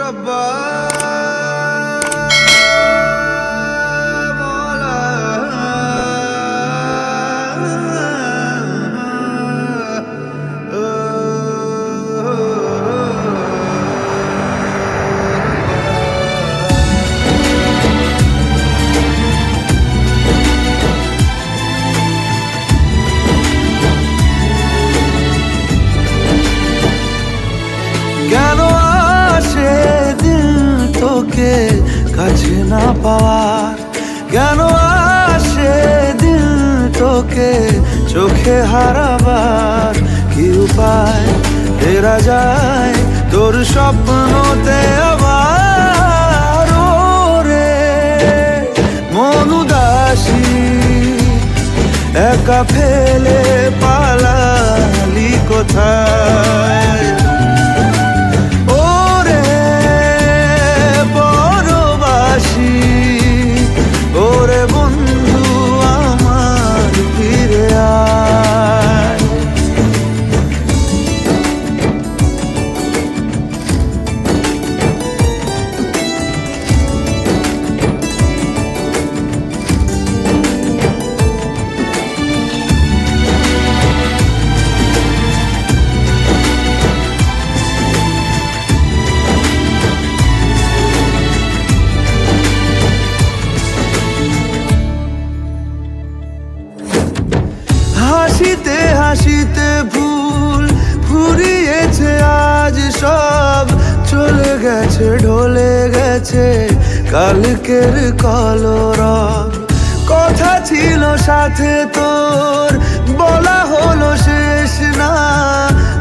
रब्बा কাছে না পাওয়ার কেন আসে দিল তোকে চোখে হারাবার কি উপায় ফেরা যায় তোর স্বপ্নতে আবার রে মন উদাসী একা ফেলে পালালি কোথায় ওরে বন্ধু আমার ফিরে আয় হাসিতে হাসিতে ভুল ফুরিয়েছে আজ সব চলে গেছে ঢলে গেছে কালকের কলরব কথা ছিল সাথে তোর বলা হলো শেষ না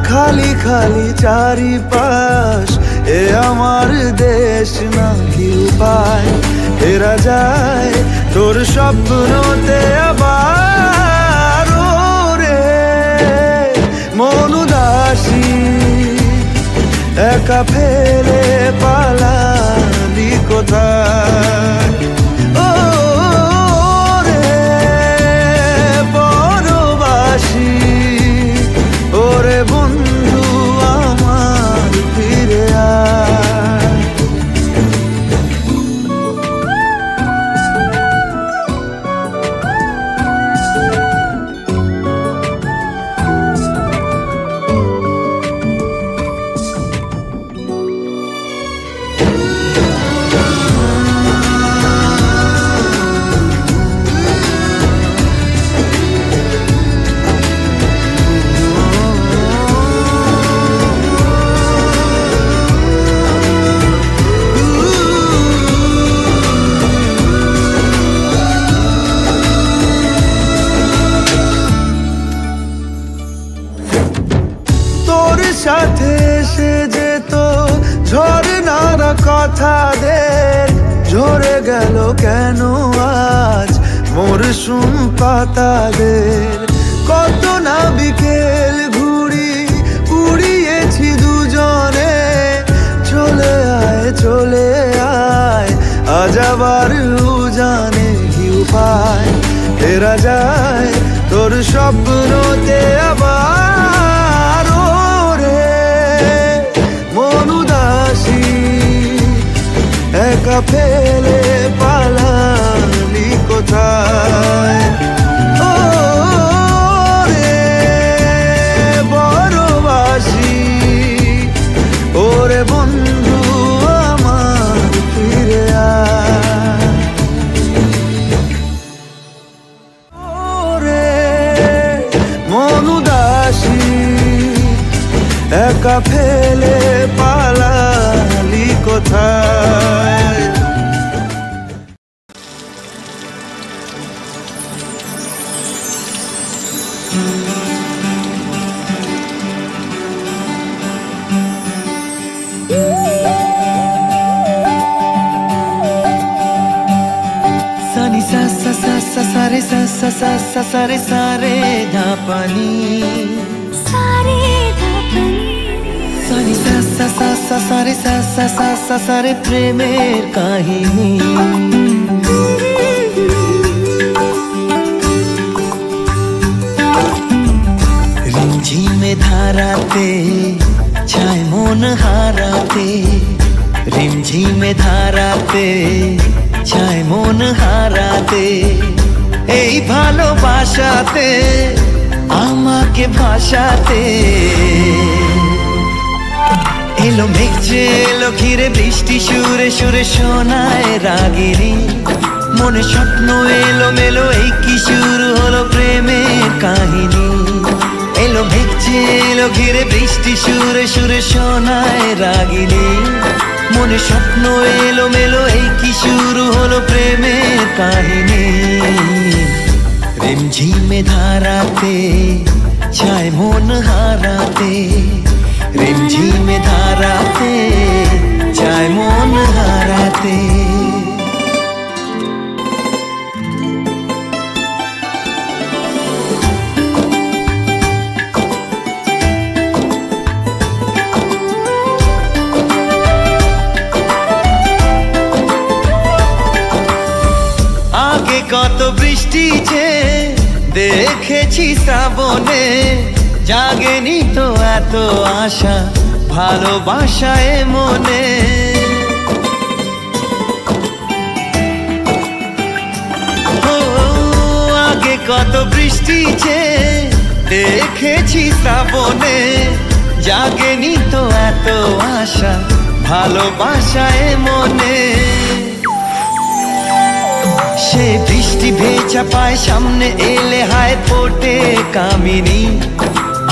খালি খালি চারিপাশ এ আমার দেশ না কি উপায় ফেরা যায় তোর স্বপ্নতে আবার মন উদাসী একা ফেলে পালালি কোথায় ও রে পরবাসী ওরে বন্ধু আমার ফিরে আয় সাথে এসে যেত ঝরনার কথাদের ঝরে গেল কেন আজ মরশুম পাতাদের কত না বিকেল ঘুরি উড়িয়েছি দুজনে চলে আয় আজ আবার উজানে কি উপায় ফেরা যায় তোর স্বপ্নতে আবার মন উদাসী একা ফেলে পালালি কোথায় ও রে বড়বাসী ওরে বন্ধু আমার ফিরে আয় ওরে মন উদাসী একা ফেলে পালালি কোথায় সানি সা সা সা সা সারে সা সা সা সা সারে সারে ধাপানি সারে সানি সা সা সা সা সারে সা সা সা সা সারে প্রেমের কাহিনী রিমঝিমে ধারাতে ছায় মন হারাতে রিমঝিমে ধারাতে চায় মন হারাতে, এই ভালোবাসাতে আমাকে ভাসাতে। এলো মেঘ যে এলো ঘিরে বৃষ্টি সুরে সুরে শোনায় রাগিনী, মনে স্বপ্ন এলো মেলো এই কি শুরু হলো প্রেমের কাহিনী। এলো মেঘ যে এলো ঘিরে বৃষ্টি সুরে সুরে শোনায় রাগিনী, মনে স্বপ্ন এলো মেলো এই কি শুরু হলো প্রেমের কাহিনী। রিমঝিমে ধারাতে চায় মন হারাতে, রিমঝিমে ধারাতে চায় মন হারাতে। আগে কত বৃষ্টি যে দেখেছি শ্রাবণে, জাগেনি তো এত আশা ভালোবাসায় মনে। ও আগে কত বৃষ্টি যে দেখেছি শ্রাবণে, জাগেনি তো এত আশা ভালোবাসায় মনে। সে বৃষ্টি ভেজা পায় সামনে এলে হায় ফোটে কামিনী,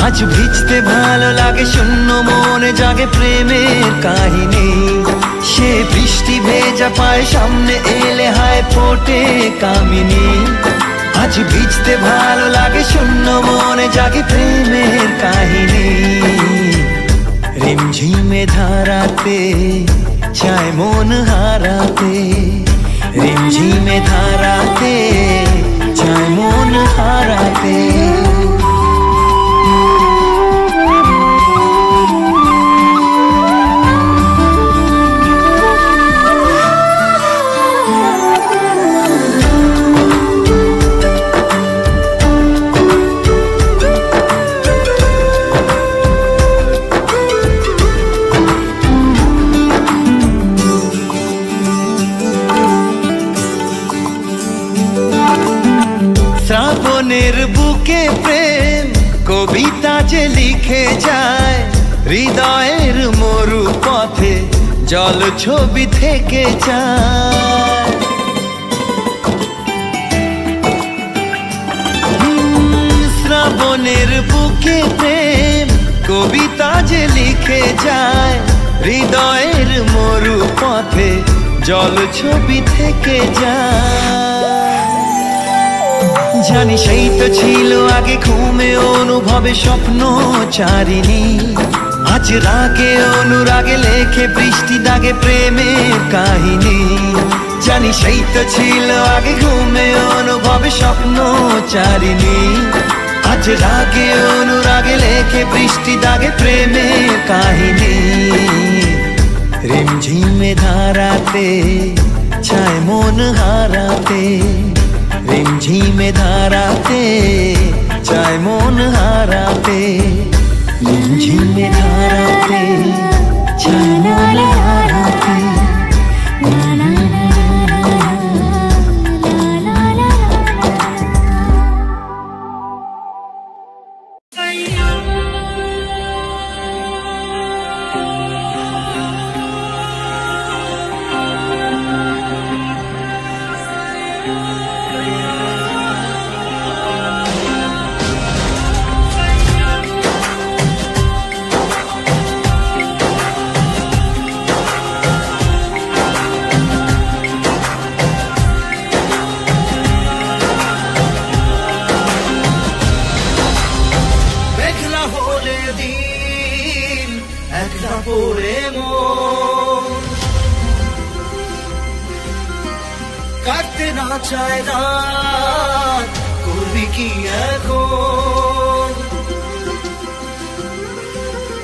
আজ ভিজতে ভালো লাগে শূন্য মনে জাগে প্রেমের কাহিনী। সে বৃষ্টি ভেজা পায় সামনে এলে হায় ফোটে কামিনী, আজ ভিজতে ভালো লাগে শূন্য মনে জাগে প্রেমের কাহিনী। রিমঝিমে ধারাতে চায় মন হারাতে, রিমঝিমে ধারাতে চায় মন হারাতে। শ্রাবণের বুকে প্রেম কবিতা যে লিখে যায়, হৃদয়ের মরু পথে জল ছবি থেকে যায়। শ্রাবণের বুকে প্রেম কবিতা যে লিখে যায়, হৃদয়ের মরু পথে জল ছবি থেকে যায়। জানি সেই তো ছিল আগে ঘুমে অনুভবে স্বপ্ন চারিণী, আজ রাগে অনুরাগে লেখে বৃষ্টি দাগে প্রেমের কাহিনী। জানি সেই তো ছিল আগে ঘুমে অনুভবে স্বপ্ন চারিণী, আজ রাগে অনুরাগে লেখে বৃষ্টি দাগে প্রেমের কাহিনী। রিমঝিমে ধারাতে চায় মন হারাতে, রিমঝিমে ধারাতে চায় মন হারাতে, রিমঝিমে ধারাতে চায় মন হারাতে। কাটতে না চায় রাত, করবি কি এখন?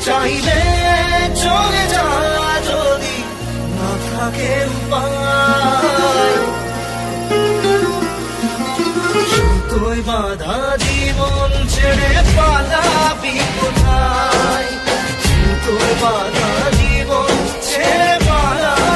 চাইলে চলে যা যদি না থাকে উপায়, সুতোয় বাঁধা জীবন ছেড়ে পালাবি কোথায়? সুতোয় বাঁধা জীবন ছেড়ে পালাবি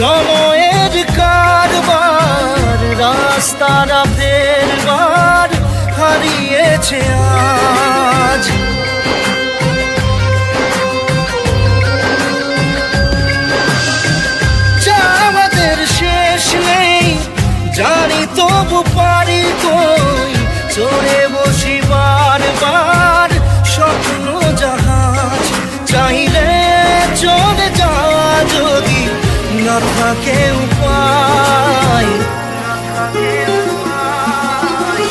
সময়ের কারবার রাস্তাটা ফেরবার হারিয়েছে আজ। চাওয়াদের শেষ নেই জানি, তবু পারি কই চড়ে বসি বারবার স্বপ্ন জাহাজ। চাইলে চলে যাওয়া যদি না থাকে উপায়,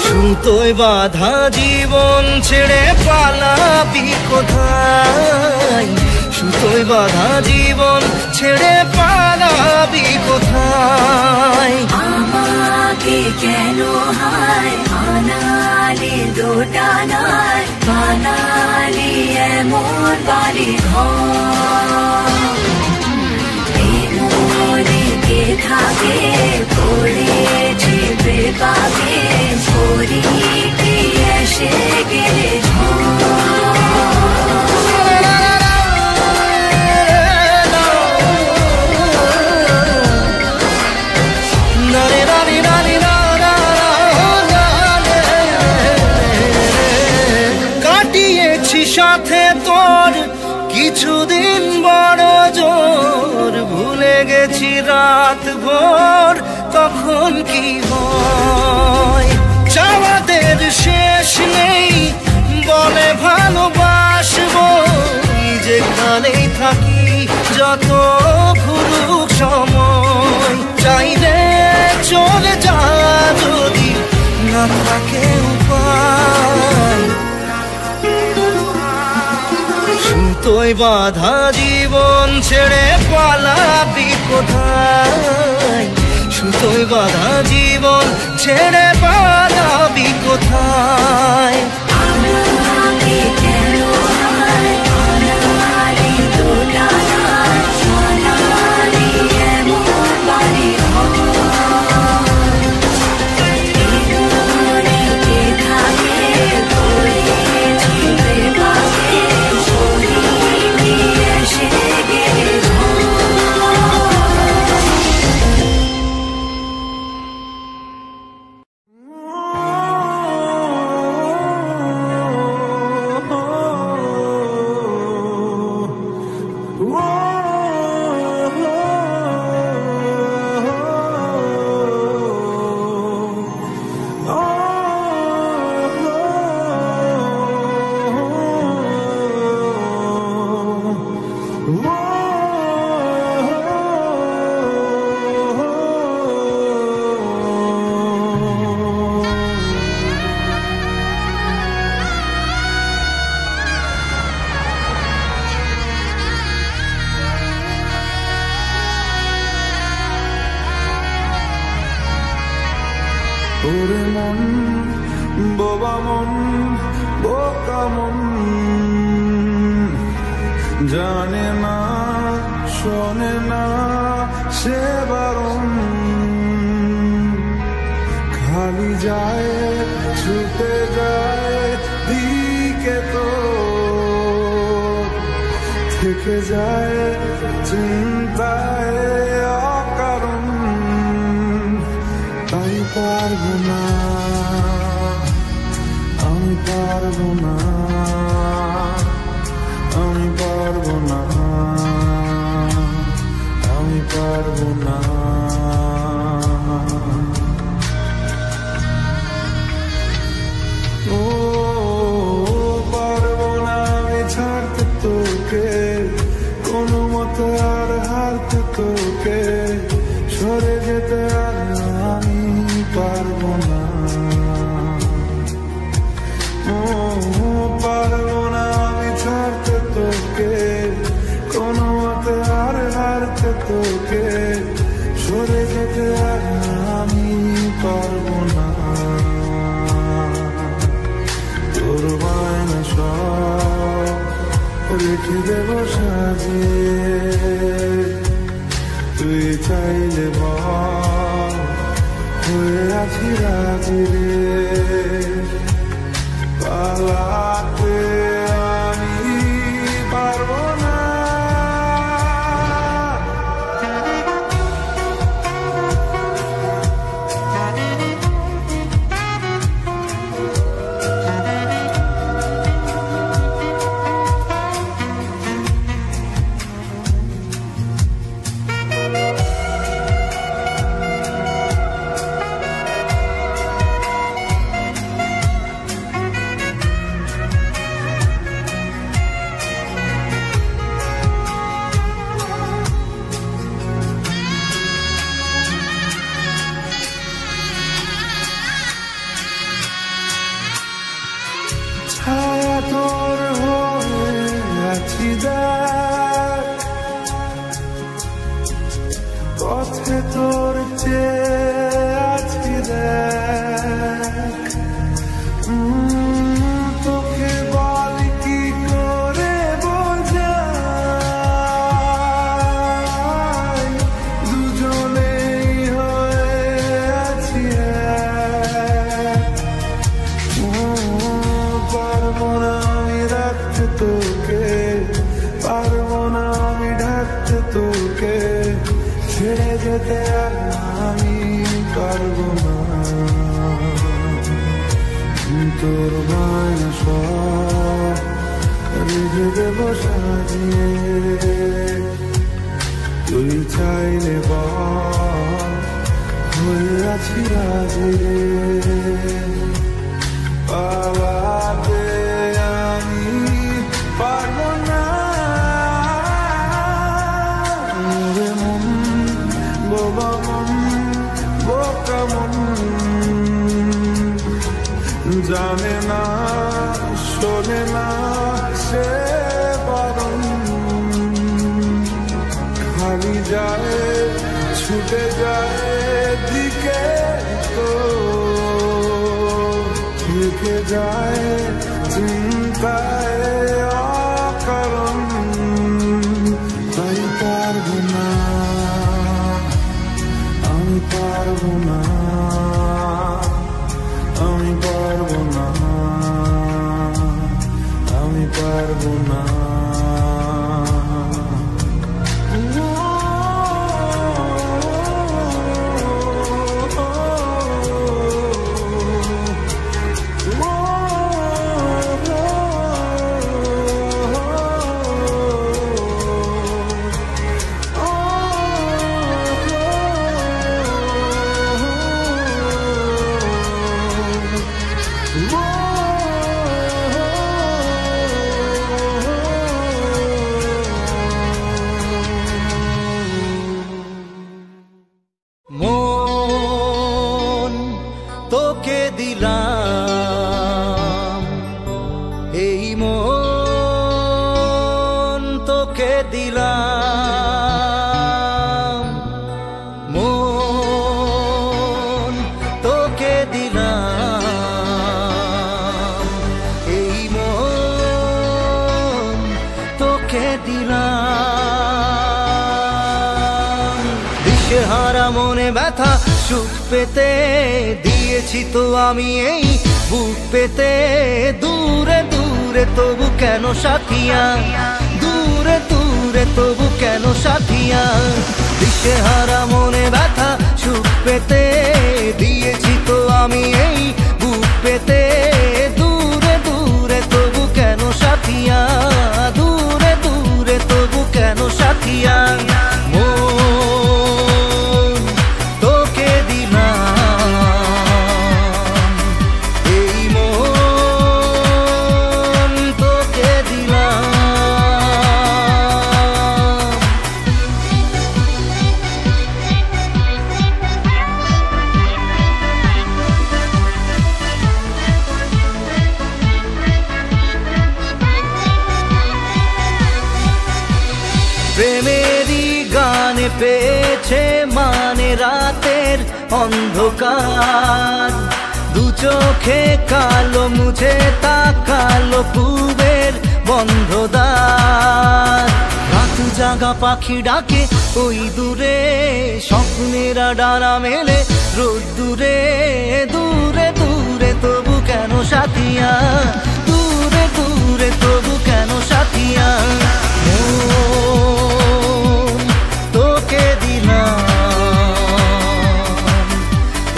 সুতোয় বাঁধা জীবন ছেড়ে পালাবি কোথায়? সুতোয় বাঁধা জীবন ছেড়ে পালাবি কোথায়? আমাকে কেন হায় বানালি দোটানায়, বানালি এমন বাড়ি ঘর কে থাকে পড়েছে বেপাকে পরি কি এসে গেলে কাটিয়েছি সাথে তোর কিছুদিন বড় জোর, ভুলে গেছি রাত ভোর তখন কি হয়। চাওয়াদের শেষ নেই বলে ভালোবাসবো, যেখানেই থাকি যত ঘুরুক সময়। চাইলে চলে যা যদি না থাকে উপায়, সুতোয় বাঁধা জীবন ছেড়ে পালাবি কোথায়? সুতোয় বাঁধা জীবন ছেড়ে পালাবি কোথায়? আমাকে কেন হায় বানালি দোটানায়, বানালি এমন বাড়ি ঘর কে থাকে পড়েছে বেপাকে এসে গেলে ওরে মন বোবা মন বোকা মন, জানে না শোনে না সে বারণ, খালি যায় ছুটে যায় দিকে তো থেকে যায় চিন্তায় অকারণ। তাই পারবো না আমি পারবো না আমি পারবো না আমি পারবো না। ও পারবো না আমি ছাড়তে তোকে, কোনো মতে আর হারতে তোকে, সরে যেতে আর আমি পারবো না। ও পারবো না আমি ছাড়তে তোকে, কোনো মতে আর হারতে তোকে, সরে যেতে আর আমি পারবো না। তোর বায়না সব রেখে দেব সাজিয়ে, তুই চাইলে বল হয়ে আছি রাজি রে, পালাতে আমি পারবো না। ছায়া তোর হয়ে আছি দেখ, পথে তোর চেয়ে আছি দেখ। তোকে বল কি করে বোঝাই, দুজনেই হয়ে আছি এক। পারবো না আমি রাখতে তোকে, পারবো না আমি ঢাকতে তোকে, ছেড়ে যেতে আর আমি পারবো না। তোর বায়না সব রেখে দেবো সাজিয়ে, তুই চাইলে বল হয়ে আছি রাজি রে। পালাতে আমি পারবো না, রে মন বোবা মন বোকা মন, জানে না শোনে না সে বারণ, খালি যায় ছুটে যায় দিকে তো, থেকে যায় চিন্তায় অকারণ। তাই পারবো না আমি পারবো না, আমি পারবো না, আমি পারবো না। মন তোকে দিলাম, এই মন তোকে দিলাম, মন তোকে দিলাম, এই মন তোকে দিলাম। দিশেহারা মনে ব্যথা সুখ পেতে দিয়েছি তো আমি এই বুক পেতে, দূরে দূরে তবু কেন সাথিয়া, দূরে দূরে তবু কেন সাথিয়া। দিশেহারা মনে ব্যথা সুখ পেতে দিয়েছি তো আমি এই বুক পেতে, দূরে দূরে তবু কেন সাথিয়া, দূরে দূরে তবু কেন সাথিয়া। প্রেমেরই গানে পেয়েছে মানে রাতের অন্ধকার, দু চোখে কালো মুছে তাকালো পূবের বন্ধ দ্বার। রাত জাগা পাখি ডাকে ওই দূরে, স্বপ্নেরা ডানা মেলে রোদ দূরে, দূরে দূরে তবু কেন সাথিয়া, দূরে দূরে তবু কেন সাথিয়া। তোকে দিলাম,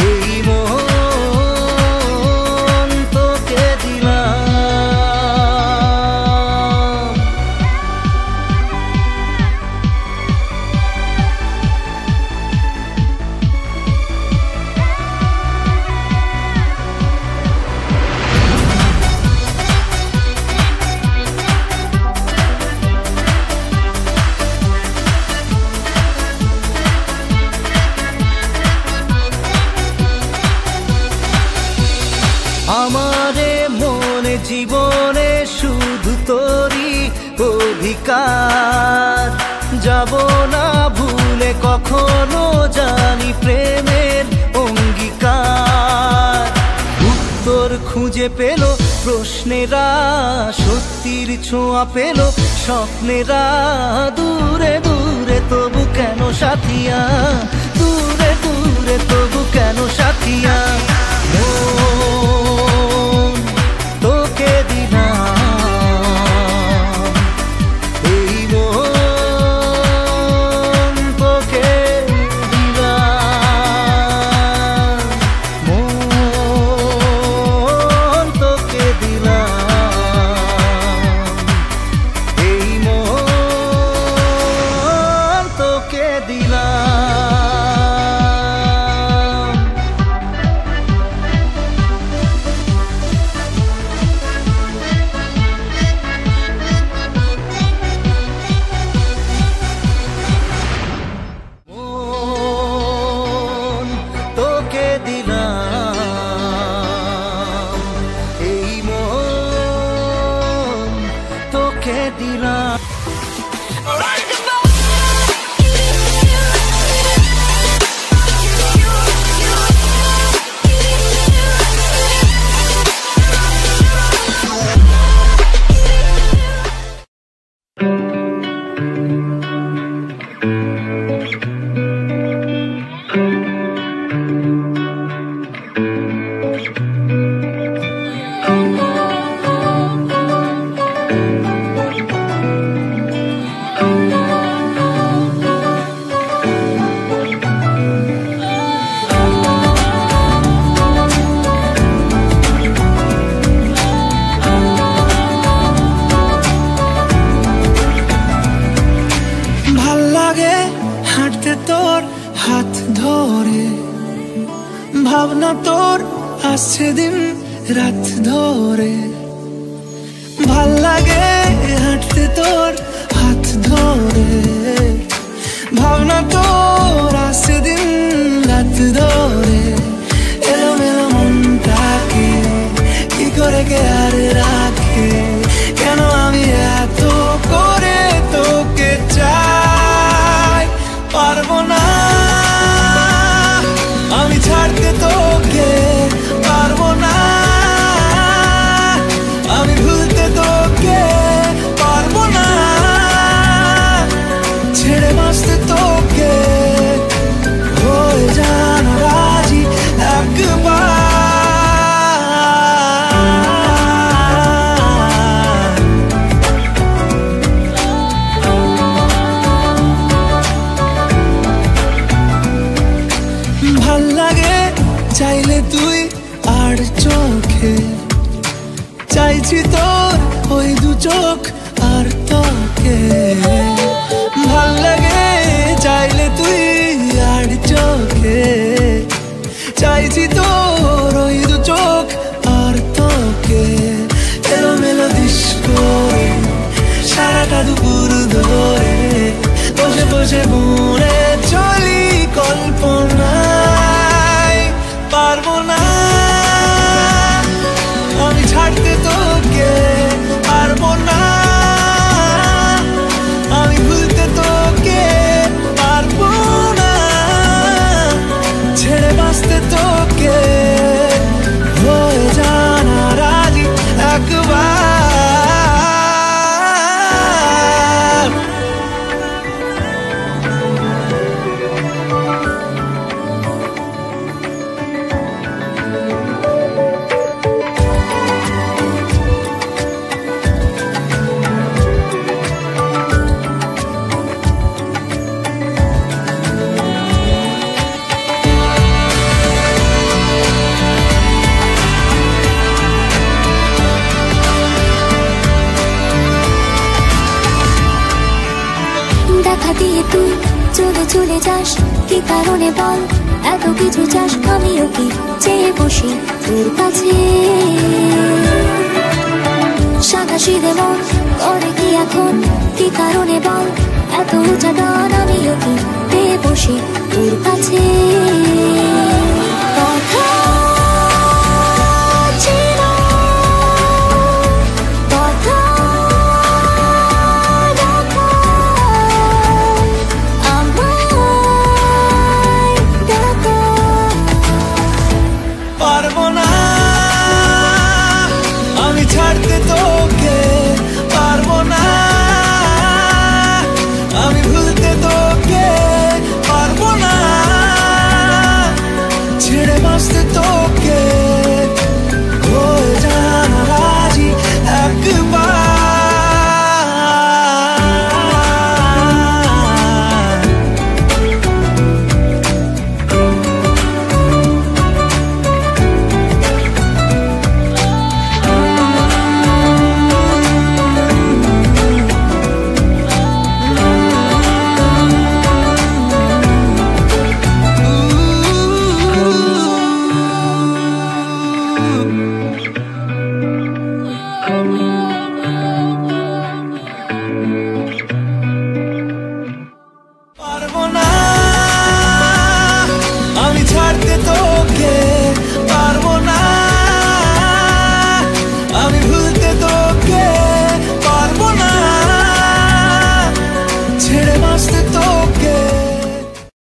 এই মন তোকে দিলাম। আমারে মনে জীবনে শুধু তোরই অধিকার। যাব না ভুলে কখনো, জানি প্রেমের অঙ্গীকার। উত্তর খুঁজে পেল প্রশ্নেরা, সত্যির ছোঁয়া পেল স্বপ্নেরা। দূরে দূরে তবু কেন সাথিয়া, দূরে দূরে তবু কেন সাথিয়া। মন তোকে দিলাম, এই মন তোকে দিলাম, মন তোকে দিলাম, এই মন তোকে দিলাম। মন তোকে দিলাম, এই মন তোকে দিলাম। ভাল লাগে হাঁটতে তোর হাত ধরে, ভাবনা তোর আসছে দিন রাত ধরে। ভাল লাগে হাঁটতে তোর হাত ধরে, ভাবনা তোর আসছে দিন রাত ধরে। এলোমেলো মনটাকে কি করে কে আর রাখে, কেন আমি এত করে তোকে চাই। পারবো না আমি ছাড়তে তোকে, পারবো না আমি ভুলতে তোকে, পারবো না ছেড়ে বাঁচতে তোকে। হয়ে যান রাজি একবার, ভাল লাগে চাইলে তুই আর চোখে, চাইছি তোর ওই দু চোখ আর তোকে। ভাল লাগে চাইলে তুই আর চোখে, চাইছি তোর ওই দু চোখ আর তোকে। এলোমেলো দিস করে সারাটা দুপুর ধরে, বসে বসে মনে চলি কল্পনায়। পারবো না আমি ছাড়তে তোকে, পারবো না আমি ভুলতে তোকে, পারবো না ছেড়ে বাঁচতে তোকে। হয়ে জানা রাজি একবার। দেখা দিয়ে তুই চলে চলে যাস, কি কারণে বল এত কিছু চাস? আমিও কি চেয়ে বসি তোর কাছে, সাদাসিধে মন করে কি এখন? কি কারণে বল এত উঁচা টান? আমিও কি